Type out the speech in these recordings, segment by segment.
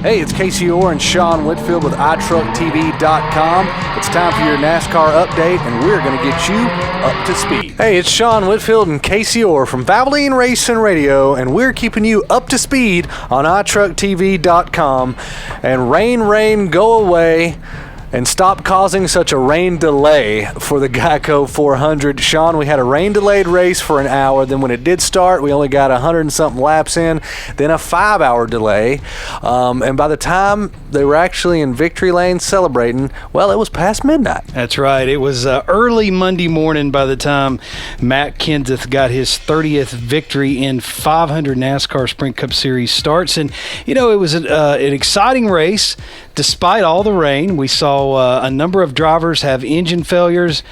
Hey, it's Casey Orr and Sean Whitfield with iTruckTV.com. It's time for your NASCAR update, and we're going to get you up to speed. Hey, it's Sean Whitfield and Casey Orr from Valvoline Racing Radio, and we're keeping you up to speed on iTruckTV.com. And rain, go away. And stop causing such a rain delay for the Geico 400. Sean, we had a rain-delayed race for an hour. Then when it did start, we only got 100 and something laps in. Then a 5-hour delay. And by the time they were actually in victory lane celebrating, well, it was past midnight. That's right. It was early Monday morning by the time Matt Kenseth got his 30th victory in 500 NASCAR Sprint Cup Series starts. And, you know, it was an exciting race. Despite all the rain, we saw a number of drivers have engine failures,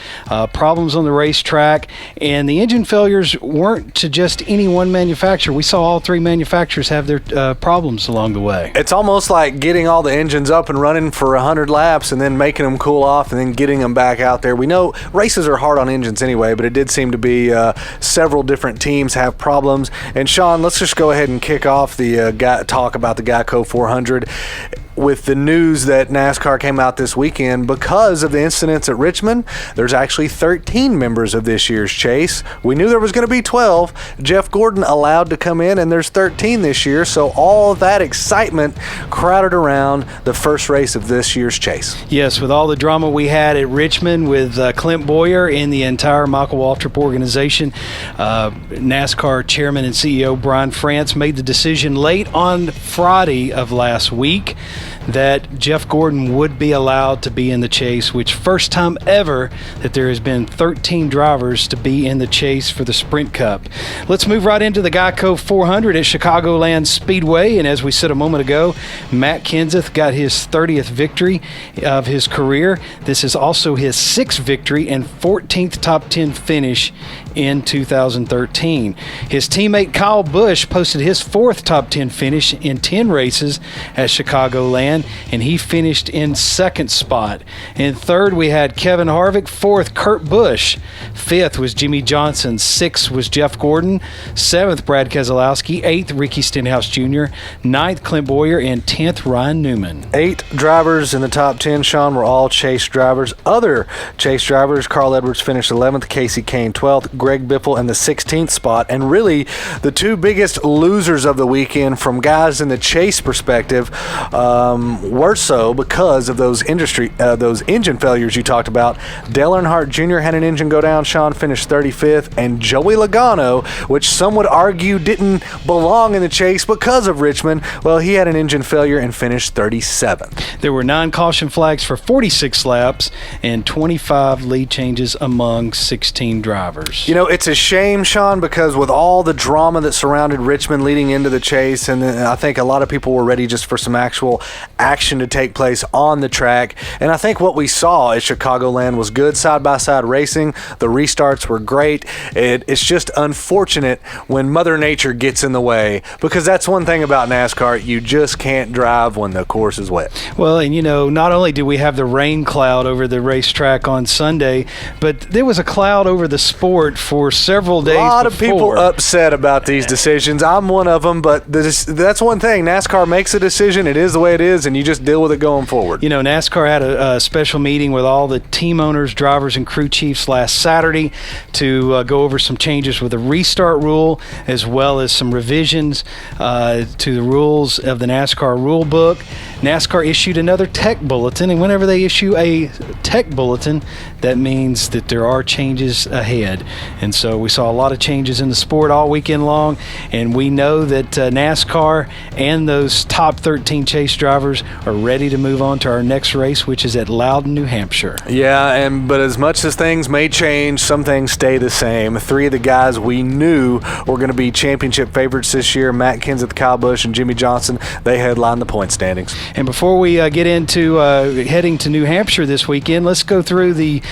problems on the racetrack, and the engine failures weren't to just any one manufacturer. We saw all three manufacturers have their problems along the way. It's almost like getting all the engines up and running for 100 laps and then making them cool off and then getting them back out there. We know races are hard on engines anyway, but it did seem to be several different teams have problems. And Sean, let's just go ahead and kick off the talk about the Geico 400. With the news that NASCAR came out this weekend because of the incidents at Richmond, there's actually 13 members of this year's chase. We knew there was going to be 12. Jeff Gordon allowed to come in, and there's 13 this year. So all of that excitement crowded around the first race of this year's chase. Yes, with all the drama we had at Richmond with Clint Boyer and the entire Michael Waltrip organization, NASCAR chairman and CEO Brian France made the decision late on Friday of last week that Jeff Gordon would be allowed to be in the chase, which first time ever that there has been 13 drivers to be in the chase for the Sprint Cup. Let's move right into the Geico 400 at Chicagoland Speedway, and as we said a moment ago, Matt Kenseth got his 30th victory of his career. This is also his 6th victory and 14th top 10 finish in 2013. His teammate Kyle Busch posted his 4th top 10 finish in 10 races at Chicagoland, and he finished in 2nd spot. In 3rd, we had Kevin Harvick. 4th, Kurt Busch. 5th was Jimmy Johnson. 6th was Jeff Gordon. 7th, Brad Keselowski. 8th, Ricky Stenhouse Jr. 9th, Clint Boyer. And 10th, Ryan Newman. 8 drivers in the top 10, Sean, were all chase drivers. Other chase drivers, Carl Edwards finished 11th, Casey Kane 12th, Greg Biffle in the 16th spot. And really, the two biggest losers of the weekend from guys in the chase perspective were so because of those engine failures you talked about. Dale Earnhardt Jr. had an engine go down. Sean finished 35th. And Joey Logano, which some would argue didn't belong in the chase because of Richmond, well, he had an engine failure and finished 37th. There were 9 caution flags for 46 laps and 25 lead changes among 16 drivers. You know, it's a shame, Sean, because with all the drama that surrounded Richmond leading into the chase, and I think a lot of people were ready just for some actual action to take place on the track. And I think what we saw at Chicagoland was good side-by-side racing. The restarts were great. It's just unfortunate when Mother Nature gets in the way, because that's one thing about NASCAR. You just can't drive when the course is wet. Well, and you know, not only did we have the rain cloud over the racetrack on Sunday, but there was a cloud over the sport for several days before. A lot of people upset about these decisions. I'm one of them, but that's one thing. NASCAR makes a decision. It is the way it is, and you just deal with it going forward. You know, NASCAR had a special meeting with all the team owners, drivers, and crew chiefs last Saturday to go over some changes with the restart rule, as well as some revisions to the rules of the NASCAR rule book. NASCAR issued another tech bulletin, and whenever they issue a tech bulletin, that means that there are changes ahead. And so we saw a lot of changes in the sport all weekend long, and we know that NASCAR and those top 13 chase drivers are ready to move on to our next race, which is at Loudon, New Hampshire. Yeah, but as much as things may change, some things stay the same. 3 of the guys we knew were going to be championship favorites this year, Matt Kenseth, Kyle Busch, and Jimmy Johnson, they headlined the point standings. And before we get into heading to New Hampshire this weekend, let's go through the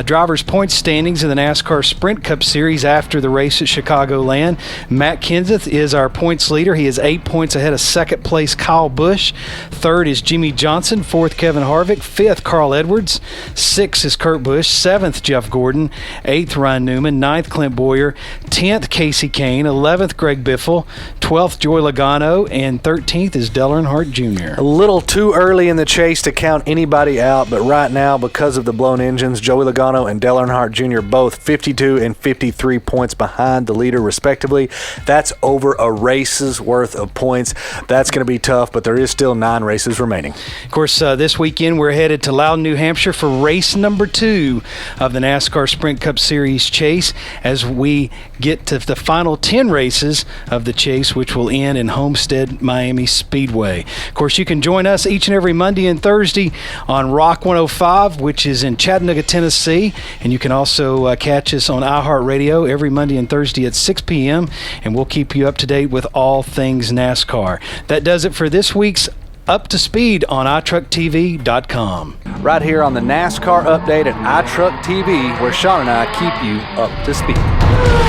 drivers' points standings in the NASCAR Sprint Cup Series after the race at Chicagoland. Matt Kenseth is our points leader. He is 8 points ahead of second place Kyle Busch. Third is Jimmy Johnson. Fourth, Kevin Harvick. Fifth, Carl Edwards. Sixth is Kurt Busch. Seventh, Jeff Gordon. Eighth, Ryan Newman. Ninth, Clint Boyer. 10th, Casey Kane. 11th, Greg Biffle. 12th, Joey Logano. And 13th is Dale Earnhardt Jr. A little too early in the chase to count anybody out, but right now, because of the blown engines, Joey Logano and Dale Earnhardt Jr. both 52 and 53 points behind the leader, respectively. That's over a race's worth of points. That's going to be tough, but there is still 9 races remaining. Of course, this weekend we're headed to Loudon, New Hampshire for race number 2 of the NASCAR Sprint Cup Series chase as we get to the final 10 races of the chase, which will end in Homestead, Miami Speedway. Of course, you can join us each and every Monday and Thursday on Rock 105, which is in Chattanooga, Tennessee, and you can also catch us on iHeartRadio every Monday and Thursday at 6 p.m., and we'll keep you up to date with all things NASCAR. That does it for this week's Up to Speed on iTruckTV.com. Right here on the NASCAR update at iTruck TV, where Sean and I keep you up to speed.